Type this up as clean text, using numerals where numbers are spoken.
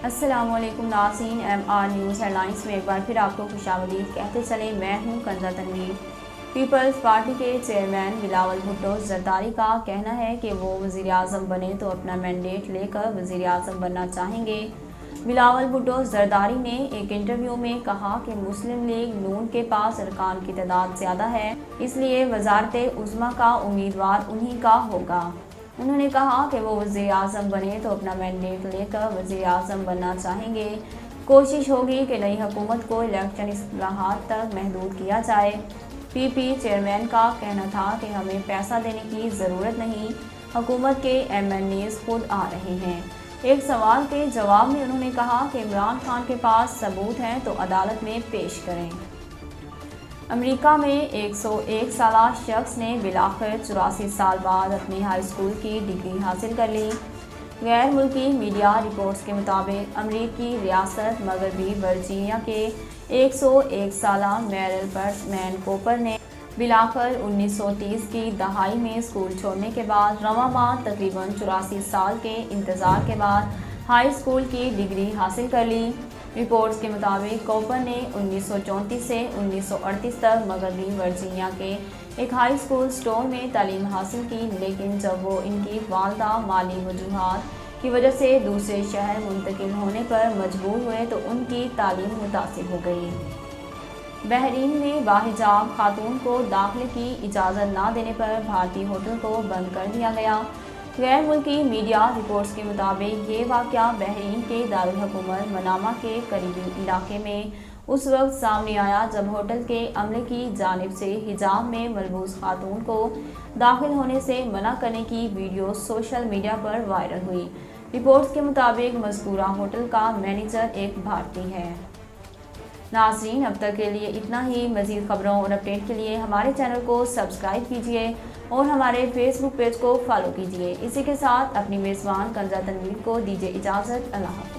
السلام علیکم ناظرین، MR نیوز ہیڈ لائنز میں ایک بار پھر آپ کو خوشامدید کہتے چلیں۔ میں ہوں کنزا تنویر۔ پیپلز پارٹی کے چیئرمین بلاول بھٹو زرداری کا کہنا ہے کہ وہ وزیر اعظم بنے تو اپنا مینڈیٹ لے کر وزیر اعظم بننا چاہیں گے۔ بلاول بھٹو زرداری نے ایک انٹرویو میں کہا کہ مسلم لیگ نون کے پاس ارکان کی تعداد زیادہ ہے، اس لیے وزارت عظمیٰ کا امیدوار انہی کا ہوگا۔ انہوں نے کہا کہ وہ وزیر اعظم بنے تو اپنا مینڈیٹ لے کر وزیر اعظم بننا چاہیں گے۔ کوشش ہوگی کہ نئی حکومت کو الیکشن اصلاحات تک محدود کیا جائے۔ پی چیئرمین کا کہنا تھا کہ ہمیں پیسہ دینے کی ضرورت نہیں، حکومت کے MNAs خود آ رہے ہیں۔ ایک سوال کے جواب میں انہوں نے کہا کہ عمران خان کے پاس ثبوت ہیں تو عدالت میں پیش کریں۔ امریکہ میں 101 سالہ شخص نے بالآخر 84 سال بعد اپنی ہائی اسکول کی ڈگری حاصل کر لی۔ غیر ملکی میڈیا رپورٹس کے مطابق امریکی ریاست مغربی ورجینیا کے 101 سالہ میرل برٹمین کوپر نے بالآخر 1930 کی دہائی میں اسکول چھوڑنے کے بعد رواں ماہ تقریباً 84 سال کے انتظار کے بعد ہائی اسکول کی ڈگری حاصل کر لی۔ رپورٹس کے مطابق کوپر نے 1934 سے 1938 تک مغربی ورجینیا کے ایک ہائی اسکول اسٹور میں تعلیم حاصل کی، لیکن جب وہ ان کی والدہ مالی وجوہات کی وجہ سے دوسرے شہر منتقل ہونے پر مجبور ہوئے تو ان کی تعلیم متاثر ہو گئی۔ بحرین میں باحجاب خاتون کو داخلے کی اجازت نہ دینے پر بھارتی ہوٹل کو بند کر دیا گیا۔ غیر ملکی میڈیا رپورٹس کے مطابق یہ واقعہ بحرین کے دارالحکومت منامہ کے قریبی علاقے میں اس وقت سامنے آیا جب ہوٹل کے عملے کی جانب سے حجاب میں ملبوس خاتون کو داخل ہونے سے منع کرنے کی ویڈیو سوشل میڈیا پر وائرل ہوئی۔ رپورٹس کے مطابق مذکورہ ہوٹل کا مینیجر ایک بھارتی ہے۔ ناظرین، اب تک کے لیے اتنا ہی۔ مزید خبروں اور اپڈیٹ کے لیے ہمارے چینل کو سبسکرائب کیجیے اور ہمارے فیس بک پیج کو فالو کیجیے۔ اسی کے ساتھ اپنی میزبان کنزا تنویر کو دیجیے اجازت۔ اللہ حافظ۔